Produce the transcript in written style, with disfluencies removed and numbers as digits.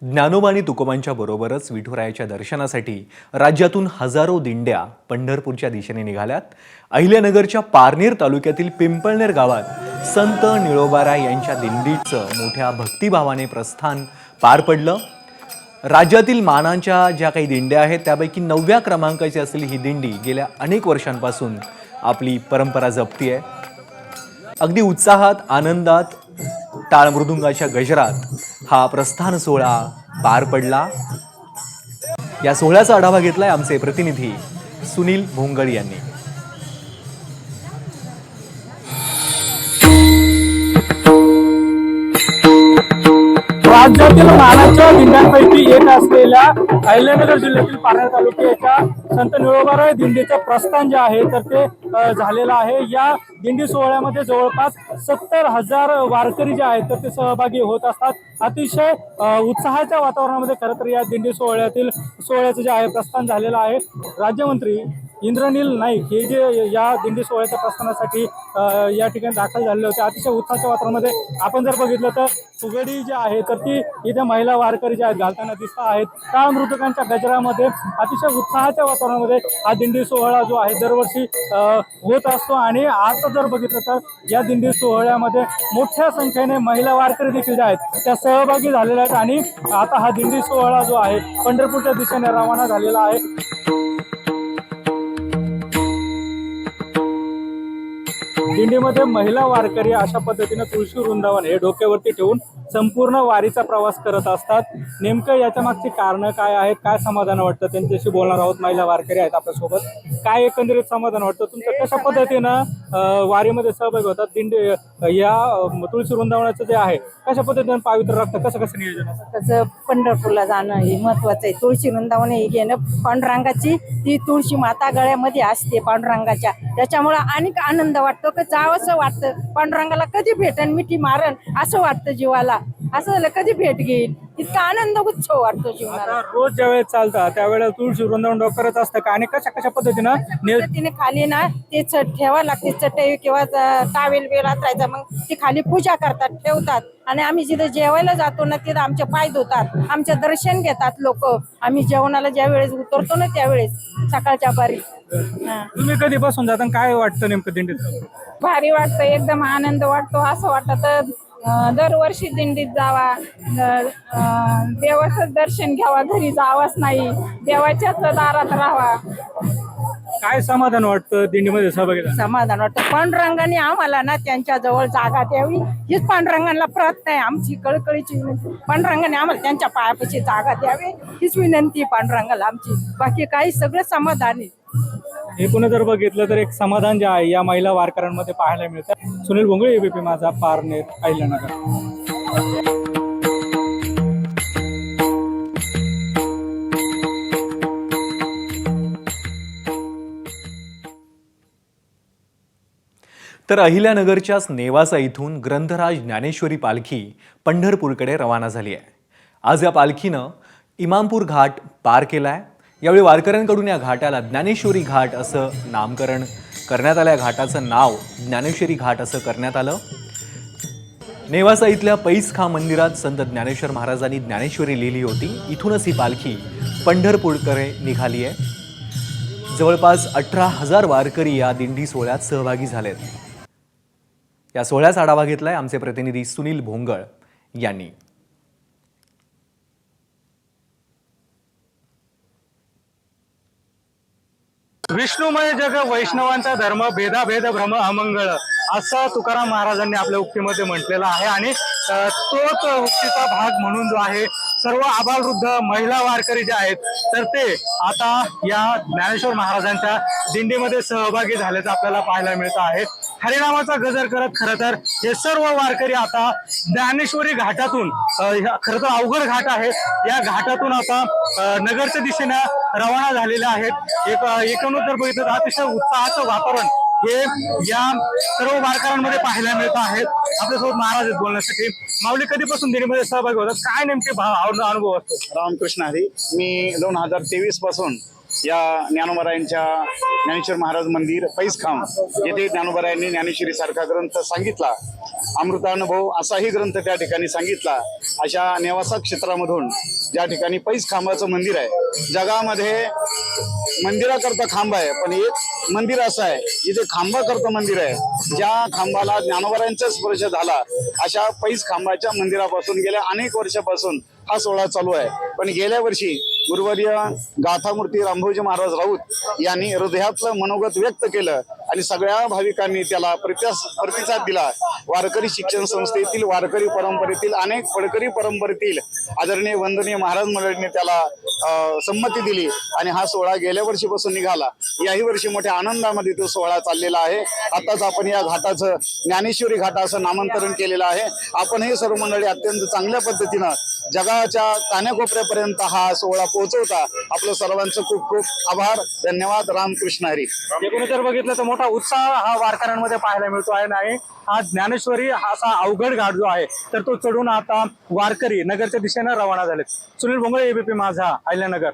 ज्ञानोबा आणि तुकोबांच्या बरोबरच विठुरायाच्या दर्शनासाठी राज्यातून हजारो दिंड्या पंढरपूरच्या दिशेने निघाल्यात। अहिल्यानगरच्या पारनेर तालुक्यातील पिंपळनेर गावात संत निळोबाराय यांच्या दिंडीचं मोठ्या भक्तिभावाने प्रस्थान पार पडलं। राज्यातील मानांच्या ज्या काही दिंड्या आहेत त्यापैकी 9व्या क्रमांकाची असलेली ही दिंडी गेल्या अनेक वर्षांपासून आपली परंपरा जपती आहे। अगदी उत्साहात, आनंदात, टाळ मृदुंगाच्या गजरात हा प्रस्थान सोहळा पार पडला। या सोहळ्याचा आढावा घेतलाय आमचे प्रतिनिधी सुनील भोंगळ यांनी। राज्यातील मानाच्या दिंड्यांपैकी एक असलेल्या अहिल्यानगर जिल्ह्यातील पारनेर तालुक्याच्या संत निळोबाराय दिंडीचं प्रस्थान जे आहे तर ते झालेलं आहे। या दिंडी सोहळ्यामध्ये जवळपास 70,000 वारकरी जे आहेत तर ते सहभागी होत असतात। अतिशय उत्साहाच्या वातावरणामध्ये खरं तर या दिंडी सोहळ्याचं जे आहे प्रस्थान झालेलं आहे। राज्यमंत्री इंद्रनील नाईक हे जे या दिंडी सोहळ्याच्या प्रस्थानासाठी या ठिकाणी दाखल झालेले होते। अतिशय उत्साहाच्या वातावरणामध्ये आपण जर बघितलं तर फुगडी जी आहे तर ती इथे महिला वारकरी ज्या आहेत घालताना दिसत आहेत। टाळ मृदुंगाच्या गजरामध्ये अतिशय उत्साहाच्या वातावरणामध्ये हा दिंडी सोहळा जो आहे दरवर्षी होत असतो। आणि आता जर बघितलं तर या दिंडी सोहळ्यामध्ये मोठ्या संख्येने महिला वारकरी देखील ज्या आहेत त्या सहभागी झालेल्या आहेत। आणि आता हा दिंडी सोहळा जो आहे पंढरपूरच्या दिशेने रवाना झालेला आहे। दिंडीमध्ये महिला वारकरी अशा पद्धतीने तुळशी वृंदावन हे डोक्यावरती ठेवून संपूर्ण वारीचा प्रवास करत असतात। नेमकं याच्या मागची कारणं काय आहेत, काय समाधान वाटतं, त्यांच्याशी बोलणार आहोत। महिला वारकरी आहेत आपल्यासोबत। काय एकंदरीत समाधान वाटतं तुमचं, कशा पद्धतीनं वारीमध्ये सहभागी होतात, दिंडी या तुळशी वृंदावनाचं जे आहे कशा पद्धतीने पावित्र राखतं, कसं कसं नियोजन असतं? त्याचं पंढरपूरला जाणं हे महत्वाचं आहे। तुळशी वृंदावन हे घेणं, पांडुरंगाची ती तुळशी माता गळ्यामध्ये असते पांडुरंगाच्या, त्याच्यामुळे अनेक आनंद वाटतो की जावंसं वाटतं। पांडुरंगाला कधी भेटन, मिठी मारन असं वाटतं जीवाला, असं झालं कधी भेट घेईल, इतका आनंद उत्सव वाटतो जीवनाला। रोज ज्यावेळेस चालतं त्यावेळेला तुळशी वृंदावन डोक्यावरच असतं का, आणि कशा कशा पद्धतीने खाली ना ते ठेवा लागते, चटई किंवा टावेल वेळ राहायचा, मग ती खाली पूजा करतात, ठेवतात। आणि आम्ही जिथे जेवायला जातो ना तिथे आमचे पाय धुतात, आमचे दर्शन घेतात लोक। आम्ही जेवणाला ज्या वेळेस उतरतो ना त्यावेळेस सकाळच्या बारी। तुम्ही कधीपासून जाता, काय वाटतं नेमकं दिंडीत? भारी वाटतं, एकदम आनंद वाटतो। असं वाटतं दरवर्षी दिंडीत जावा, देवाचं दर्शन घ्यावा, घरी जावाच नाही, देवाच्याच दारात राहावा। काय समाधान वाटतं दिंडीमध्ये सहभागी झाल्यावर? समाधान वाटतं। पांडुरंगाने आम्हाला ना त्यांच्या जवळ जागा द्यावी हीच पांडुरंगाला प्रार्थना आहे आमची, कळकळीची विनंती। पांडुरंगाने आम्हाला त्यांच्या पायापाशी जागा द्यावी हीच विनंती पांडुरंगाला आमची, बाकी काही सगळं समाधान आहे। एकूण जर बघितलं तर एक समाधान जे आहे या महिला वारकऱ्यांमध्ये पाहायला मिळतं। सुनील भोंगळे, एबीपी माझा, पारनेर, अहिल्यानगर। तर अहिल्यानगरच्याच नेवासा इथून ग्रंथराज ज्ञानेश्वरी पालखी पंढरपूरकडे रवाना झाली आहे। आज या पालखीनं इमामपूर घाट पार केलाय। यावेळी वारकऱ्यांकडून या घाटाला ज्ञानेश्वरी घाट असं नामकरण करण्यात आलं। या घाटाचं नाव ज्ञानेश्वरी घाट असं करण्यात आलं। नेवासा इथल्या पैसखा मंदिरात संत ज्ञानेश्वर महाराजांनी ज्ञानेश्वरी लिहिली होती। इथूनच ही पालखी पंढरपूरकडे निघाली आहे। जवळपास 18,000 वारकरी या दिंडी सोहळ्यात सहभागी झालेत। या सोहळ्याचा आढावा घेतलाय आमचे प्रतिनिधी सुनील भोंगळ यांनी। विष्णुमय जग वैष्णवांचा धर्म, भेदाभेद भ्रम अमंगळ, असं तुकाराम महाराजांनी आपल्या उक्तीमध्ये म्हटलेलं आहे। आणि तोच उक्तीचा भाग म्हणून जो आहे सर्व आबालवृद्ध महिला वारकरी जे आहेत तर ते आता या ज्ञानेश्वर महाराजांच्या दिंडीमध्ये सहभागी झाल्याचं आपल्याला पाहायला मिळतं आहे। हरिनामाचा गजर करत खरं तर हे सर्व वारकरी आता ज्ञानेश्वरी घाटातून, खरं तर अवघड घाट आहे, या घाटातून आता नगरच्या दिशेने रवाना झालेले आहेत। एकूणच जर बघितलं तर अतिशय उत्साहाचं वातावरण हे या सर्व वारकऱ्यांमध्ये पाहायला मिळत आहे। आपल्यासोबत महाराज आहेत बोलण्यासाठी। माऊली, कधीपासून दिंडीमध्ये सहभागी होतात, काय नेमके अनुभव असतो? रामकृष्ण हरी। मी 2023 पासून या ज्ञानोबारायांच्या ज्ञानेश्वर महाराज मंदिर पैसखाम येथे ज्ञानोबारायांनी ज्ञानेश्वरी सारखा ग्रंथ सांगितला अमृतानुभव असाही ग्रंथ त्या ठिकाणी सांगितला. अशा नेवासा क्षेत्रामधून ज्या ठिकाणी पैस खांबाचं मंदिर आहे, जगामध्ये मंदिराकरता खांब आहे, पण एक मंदिर असं आहे जिथे खांबाकरता मंदिर आहे. ज्या खांबाला ज्ञानोबारांचा स्पर्श झाला अशा पैस खांबाच्या मंदिरापासून गेल्या अनेक वर्षापासून हा सोहळा चालू आहे. पण गेल्या वर्षी गुरुवर्य गाथामूर्ती रामभाऊजी महाराज राऊत यांनी हृदयातलं मनोगत व्यक्त केलं आणि सगळ्या भाविकांनी त्याला प्रतिसाद दिला. वारकरी शिक्षण संस्थेतील, वारकरी परंपरेतील, अनेक फडकरी परंपरेतील आदरणीय वंदनीय महाराज मंडळींनी त्याला संमती दिली आणि हा सोहळा गेल्या वर्षीपासून निघाला. याही वर्षी मोठ्या आनंदामध्ये तो सोहळा चाललेला आहे. आताच आपण या घाटाचं ज्ञानेश्वरी घाट असं नामांतरण केलेलं आहे. आपण हे सर्व मंडळी अत्यंत चांगल्या पद्धतीनं जगाच्या कानाकोपऱ्यापर्यंत हा सोहळा पोहोचवता. आपलं सर्वांचं खूप खूप आभार, धन्यवाद. रामकृष्ण हरी. एकूण जर बघितलं तर मोठा उत्साह हा वारकऱ्यांमध्ये पाहायला मिळतो आहे. नाही हा ज्ञानेश्वरी हा असा अवघड घाट जो आहे तर तो चढून आता वारकरी नगरच्या दिशेने रवाना झालेत. सुनील भोंगळे, एबीपी माझा, अहिल्यानगर.